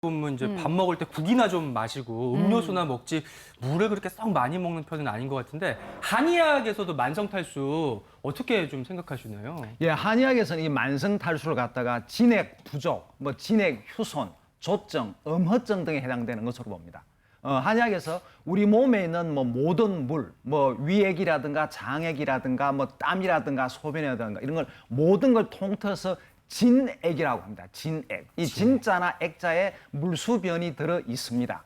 보면 이제 밥 먹을 때 국이나 좀 마시고 음료수나 먹지 물을 그렇게 썩 많이 먹는 편은 아닌 것 같은데 한의학에서도 만성 탈수 어떻게 좀 생각하시나요? 예, 한의학에서는 이 만성 탈수를 갖다가 진액 부족, 진액 휴손, 조증, 음허증 등에 해당되는 것으로 봅니다. 한의학에서 우리 몸에 있는 모든 물, 위액이라든가 장액이라든가 땀이라든가 소변이라든가 이런 걸 모든 걸 통틀어서 진액이라고 합니다. 진액. 이 진자나 액자에 물수변이 들어 있습니다.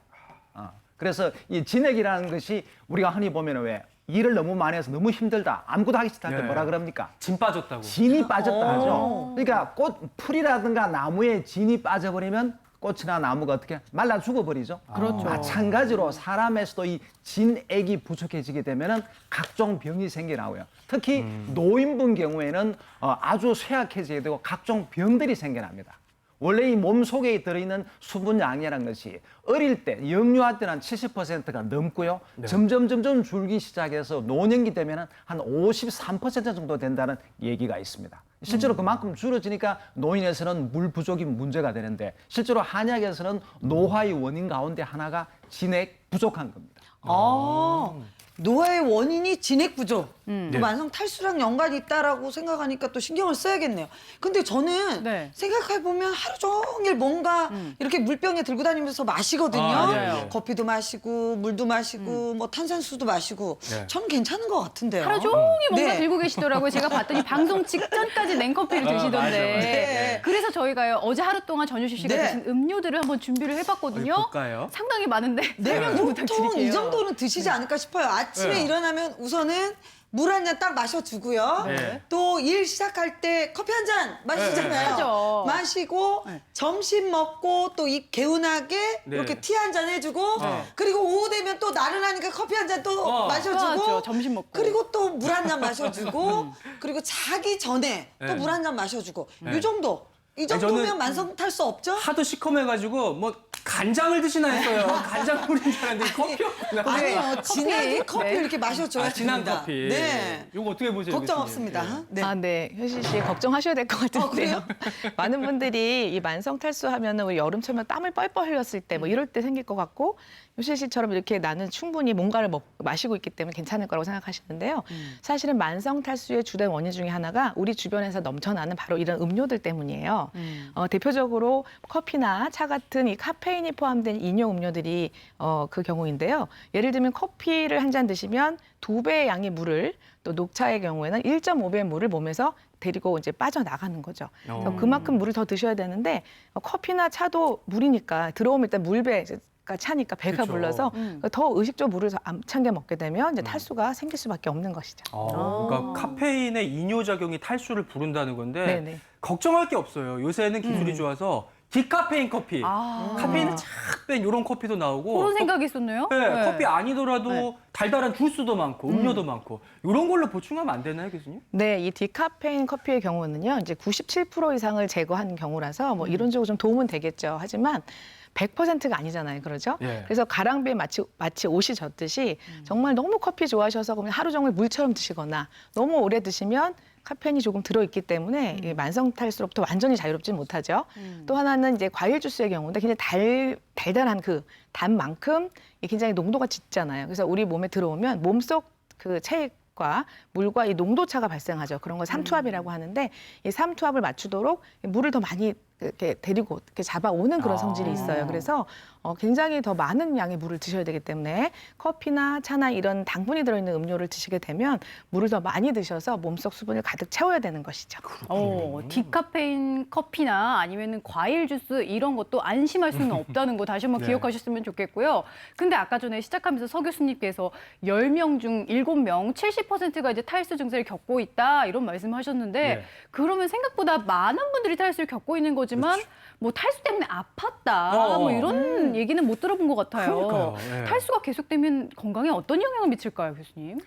그래서 이 진액이라는 것이 우리가 흔히 보면 왜 일을 너무 많이 해서 너무 힘들다. 아무것도 하기 싫다 할 때 네. 뭐라 그럽니까? 진 빠졌다고. 진이 빠졌다 하죠. 그러니까 풀이라든가 나무에 진이 빠져버리면 꽃이나 나무가 어떻게 말라 죽어버리죠. 그렇죠. 마찬가지로 사람에서도 이 진액이 부족해지게 되면은 각종 병이 생겨나고요. 특히 노인분 경우에는 아주 쇠약해지게 되고 각종 병들이 생겨납니다. 원래 이 몸 속에 들어있는 수분 양이라는 것이 어릴 때, 영유아 때는 한 70%가 넘고요. 네. 점점 줄기 시작해서 노년기 되면 한 53% 정도 된다는 얘기가 있습니다. 실제로 그만큼 줄어지니까 노인에서는 물 부족이 문제가 되는데 실제로 한약에서는 노화의 원인 가운데 하나가 진액 부족한 겁니다. 노화의 원인이 진액 부족. 또 네. 만성 탈수랑 연관이 있다라고 생각하니까 또 신경을 써야겠네요. 근데 저는 네. 생각해보면 하루 종일 뭔가 이렇게 물병에 들고 다니면서 마시거든요. 맞아요. 커피도 마시고 물도 마시고 탄산수도 마시고 네. 저는 괜찮은 것 같은데요. 하루 종일 뭔가 네. 들고 계시더라고요. 제가 봤더니 방송 직전까지 냉커피를 드시던데. 맞아. 네. 그래서 저희가요 어제 하루 동안 전효실 씨가 네. 드신 음료들을 한번 준비를 해봤거든요. 어디 볼까요? 상당히 많은데 네, 설명 좀 보통 부탁드릴게요. 이 정도는 드시지 않을까 싶어요. 아침에 네. 일어나면 우선은 물 한 잔 딱 마셔주고요. 네. 또 일 시작할 때 커피 한 잔 마시잖아요. 하죠. 마시고 네. 점심 먹고 또 입 개운하게 네. 이렇게 티 한 잔 해주고 그리고 오후 되면 또 나른하니까 커피 한 잔 또 마셔주고 좋아하죠, 점심 먹고. 그리고 또 물 한 잔 마셔주고 그리고 자기 전에 또 네. 물 한 잔 마셔주고 네. 이 정도. 이 저는 정도면 만성 탈수 없죠? 하도 시커매가지고 간장을 드시나 했어요. 간장 뿌린 줄 알았는데 커피였구나. 아니요, 진하게 커피 네. 이렇게 마셔줘야 진한 됩니다. 커피. 네. 이거 어떻게 보세요? 걱정 교수님? 없습니다. 네. 아, 네. 효실 씨 걱정하셔야 될 것 같은데요. 많은 분들이 이 만성 탈수하면은 우리 여름철면 땀을 뻘뻘 흘렸을 때 이럴 때 생길 것 같고 효실 씨처럼 이렇게 나는 충분히 뭔가를 마시고 있기 때문에 괜찮을 거라고 생각하시는데요. 사실은 만성 탈수의 주된 원인 중에 하나가 우리 주변에서 넘쳐나는 바로 이런 음료들 때문이에요. 대표적으로 커피나 차 같은 이 카페인이 포함된 인용 음료들이 그 경우인데요. 예를 들면 커피를 한 잔 드시면 2배의 양의 물을 또 녹차의 경우에는 1.5배의 물을 몸에서 데리고 이제 빠져나가는 거죠. 그래서 그만큼 물을 더 드셔야 되는데 커피나 차도 물이니까 들어오면 일단 물배가 차니까 배가 그렇죠. 불러서 더 의식적으로 물을 더 안 챙겨 먹게 되면 이제 탈수가 생길 수밖에 없는 것이죠. 그러니까 카페인의 이뇨작용이 탈수를 부른다는 건데 네네. 걱정할 게 없어요. 요새는 기술이 좋아서 디카페인 커피, 카페인을 착 뺀 이런 커피도 나오고 그런 생각이 있었네요. 네, 커피 아니더라도 네. 달달한 주스도 많고 음료도 많고 이런 걸로 보충하면 안 되나요, 교수님? 네, 이 디카페인 커피의 경우는요, 이제 97% 이상을 제거한 경우라서 이론적으로 좀 도움은 되겠죠. 하지만 100%가 아니잖아요, 그러죠? 예. 그래서 가랑비에 마치 옷이 젖듯이 정말 너무 커피 좋아하셔서 그러면 하루 종일 물처럼 드시거나 너무 오래 드시면 카페인이 조금 들어있기 때문에 이 만성 탈수로부터 완전히 자유롭지는 못하죠. 또 하나는 이제 과일 주스의 경우인데 굉장히 달달한 그 단만큼 굉장히 농도가 짙잖아요. 그래서 우리 몸에 들어오면 몸속 그 체액과 물과 이 농도차가 발생하죠. 그런 걸 삼투압이라고 하는데 이 삼투압을 맞추도록 물을 더 많이 이렇게 데리고 이렇게 잡아오는 그런 성질이 있어요. 그래서 굉장히 더 많은 양의 물을 드셔야 되기 때문에 커피나 차나 이런 당분이 들어있는 음료를 드시게 되면 물을 더 많이 드셔서 몸속 수분을 가득 채워야 되는 것이죠. 디카페인 커피나 아니면 과일 주스 이런 것도 안심할 수는 없다는 거 다시 한번 네. 기억하셨으면 좋겠고요. 근데 아까 전에 시작하면서 서 교수님께서 10명 중 7명, 70%가 이제 탈수 증세를 겪고 있다 이런 말씀하셨는데 네. 그러면 생각보다 많은 분들이 탈수를 겪고 있는 거지만 뭐 탈수 때문에 아팠다 뭐 이런 얘기는 못 들어본 것 같아요. 그러니까요. 예. 탈수가 계속되면 건강에 어떤 영향을 미칠까요, 교수님?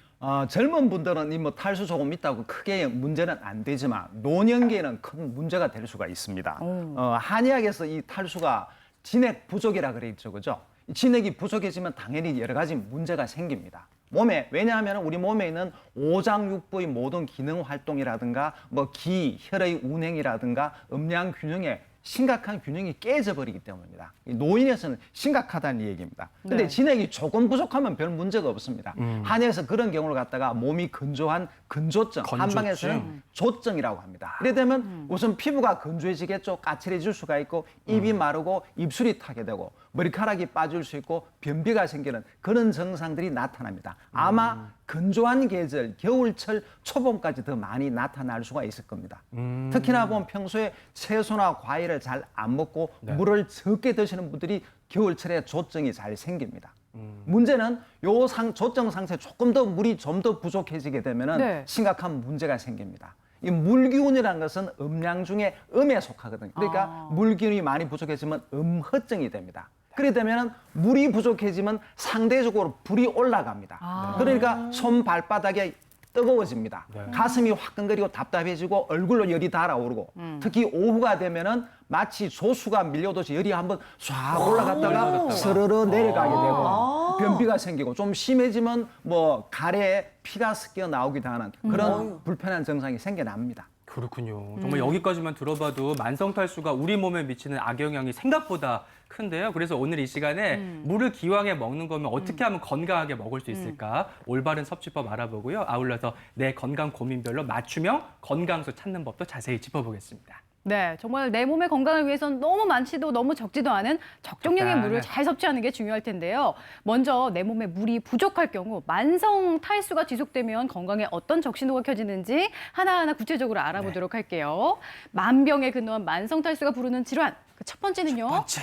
젊은 분들은 이 탈수 조금 있다고 크게 문제는 안 되지만 노년기에는 큰 문제가 될 수가 있습니다. 한의학에서 이 탈수가 진액 부족이라 그랬죠, 그죠? 이 진액이 부족해지면 당연히 여러 가지 문제가 생깁니다. 몸에, 왜냐하면 우리 몸에 있는 오장육부의 모든 기능 활동이라든가 기, 혈의 운행이라든가 음양 균형에 심각한 균형이 깨져버리기 때문입니다. 이 노인에서는 심각하다는 얘기입니다. 근데 네. 진액이 조금 부족하면 별 문제가 없습니다. 한의에서 그런 경우를 갖다가 몸이 건조한 건조증, 건조증. 한방에서는 조증이라고 합니다. 이래 되면 우선 피부가 건조해지겠죠. 까칠해질 수가 있고 입이 마르고 입술이 타게 되고 머리카락이 빠질 수 있고 변비가 생기는 그런 증상들이 나타납니다. 아마 건조한 계절, 겨울철 초봄까지 더 많이 나타날 수가 있을 겁니다. 특히나 보면 평소에 채소나 과일을 잘 안 먹고 물을 적게 드시는 분들이 겨울철에 조증이 잘 생깁니다. 문제는 요 조증 상태 조금 더 물이 좀 더 부족해지게 되면은 네. 심각한 문제가 생깁니다. 이 물기운이라는 것은 음양 중에 음에 속하거든요. 그러니까 물기운이 많이 부족해지면 음허증이 됩니다. 그래 되면 물이 부족해지면 상대적으로 불이 올라갑니다. 그러니까 손 발바닥에 뜨거워집니다. 가슴이 화끈거리고 답답해지고 얼굴로 열이 달아오르고 특히 오후가 되면은 마치 조수가 밀려오듯이 열이 한번 쫙 올라갔다가 스르르 내려가게 되고 변비가 생기고 좀 심해지면 뭐 가래에 피가 섞여 나오기도 하는 그런 불편한 증상이 생겨납니다. 그렇군요. 정말 여기까지만 들어봐도 만성 탈수가 우리 몸에 미치는 악영향이 생각보다 큰데요. 그래서 오늘 이 시간에 물을 기왕에 먹는 거면 어떻게 하면 건강하게 먹을 수 있을까? 올바른 섭취법 알아보고요. 아울러서 내 건강 고민별로 맞춤형 건강수 찾는 법도 자세히 짚어보겠습니다. 네, 정말 내 몸의 건강을 위해서는 너무 많지도 너무 적지도 않은 적정량의 적당히. 물을 잘 섭취하는 게 중요할 텐데요. 먼저 내 몸에 물이 부족할 경우 만성 탈수가 지속되면 건강에 어떤 적신호가 켜지는지 하나하나 구체적으로 알아보도록 할게요. 만병의 근원한 만성 탈수가 부르는 질환. 그 첫 번째는요. 번째.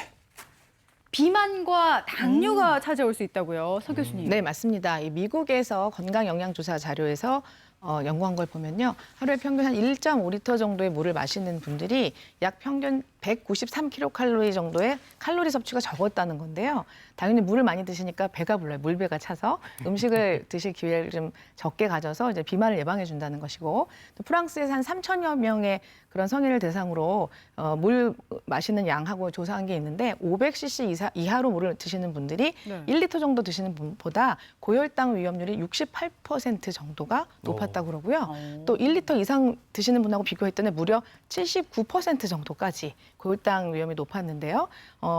비만과 당뇨가 찾아올 수 있다고요. 서 교수님. 네, 맞습니다. 이 미국에서 건강 영양 조사 자료에서 연구한 걸 보면요. 하루에 평균 한 1.5리터 정도의 물을 마시는 분들이 약 평균 193kcal 정도의 칼로리 섭취가 적었다는 건데요. 당연히 물을 많이 드시니까 배가 불러요. 물배가 차서 음식을 드실 기회를 좀 적게 가져서 이제 비만을 예방해 준다는 것이고, 또 프랑스에서 한 3천여 명의 그런 성인을 대상으로 물 마시는 양하고 조사한 게 있는데 500cc 이하로 물을 드시는 분들이 네. 1리터 정도 드시는 분보다 고혈당 위험률이 68% 정도가 높았다고 그러고요. 또 1리터 이상 드시는 분하고 비교했더니 무려 79% 정도까지 고혈당 위험이 높았는데요.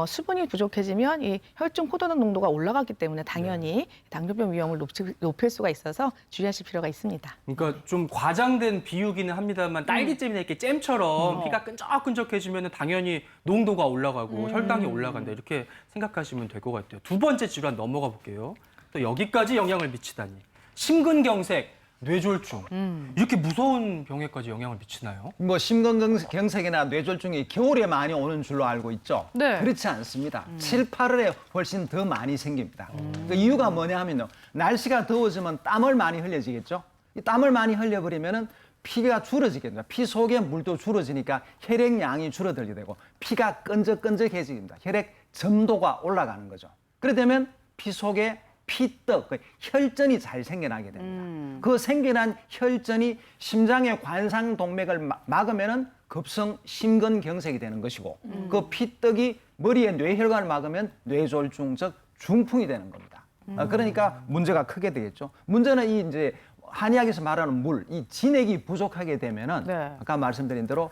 수분이 부족해지면 이 혈중 포도당 농도가 올라갔기 때문에 당연히 당뇨병 위험을 높일 수가 있어서 주의하실 필요가 있습니다. 그러니까 좀 과장된 비유기는 합니다만 딸기잼이나 이렇게 잼처럼 피가 끈적끈적해지면 당연히 농도가 올라가고 혈당이 올라간다 이렇게 생각하시면 될 것 같아요. 두 번째 질환 넘어가 볼게요. 또 여기까지 영향을 미치다니. 심근경색, 뇌졸중 이렇게 무서운 병에까지 영향을 미치나요? 뭐 심근경색이나 뇌졸중이 겨울에 많이 오는 줄로 알고 있죠. 네. 그렇지 않습니다. 7, 8월에 훨씬 더 많이 생깁니다. 그 이유가 뭐냐 하면요. 날씨가 더워지면 땀을 많이 흘려지겠죠. 이 땀을 많이 흘려버리면은 피가 줄어지게 됩니다. 피 속에 물도 줄어지니까 혈액량이 줄어들게 되고 피가 끈적끈적해집니다. 혈액 점도가 올라가는 거죠. 그래 되면 피 속에 피떡, 혈전이 잘 생겨나게 됩니다. 그 생겨난 혈전이 심장의 관상동맥을 막으면은 급성 심근경색이 되는 것이고 그 피떡이 머리의 뇌혈관을 막으면 뇌졸중, 즉 중풍이 되는 겁니다. 그러니까 문제가 크게 되겠죠. 문제는 이 이제 한의학에서 말하는 물, 이 진액이 부족하게 되면은 네. 아까 말씀드린 대로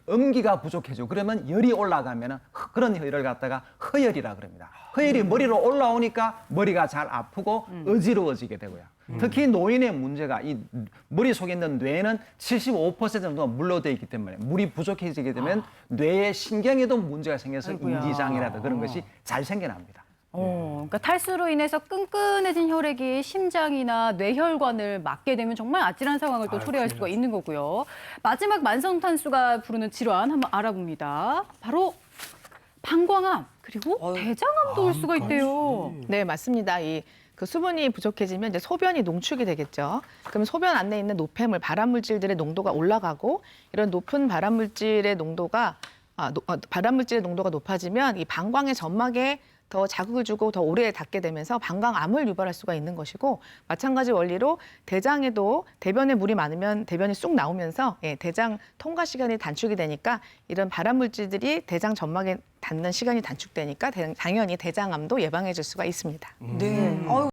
음기가 부족해지고 그러면 열이 올라가면은 그런 혈을 갖다가 허열이라 그럽니다. 허열이 머리로 올라오니까 머리가 잘 아프고 어지러워지게 되고요. 특히 노인의 문제가 이 머리 속에 있는 뇌는 75% 정도가 물로 되어 있기 때문에 물이 부족해지게 되면 뇌의 신경에도 문제가 생겨서 아이고야. 인지장애라든 그런 것이 잘 생겨납니다. 그러니까 탈수로 인해서 끈끈해진 혈액이 심장이나 뇌혈관을 막게 되면 정말 아찔한 상황을 또 초래할 수가 있는 거고요. 마지막 만성 탈수가 부르는 질환 한번 알아봅니다. 바로 방광암 그리고 대장암도 올 수가 있대요. 네, 맞습니다. 그 수분이 부족해지면 이제 소변이 농축이 되겠죠. 그럼 소변 안에 있는 노폐물, 발암물질들의 농도가 올라가고 이런 높은 발암물질의 농도가 높아지면 이 방광의 점막에 더 자극을 주고 더 오래 닿게 되면서 방광암을 유발할 수가 있는 것이고 마찬가지 원리로 대장에도 대변에 물이 많으면 대변이 쑥 나오면서 대장 통과 시간이 단축이 되니까 이런 발암물질들이 대장 점막에 닿는 시간이 단축되니까 당연히 대장암도 예방해 줄 수가 있습니다. 네. 아유,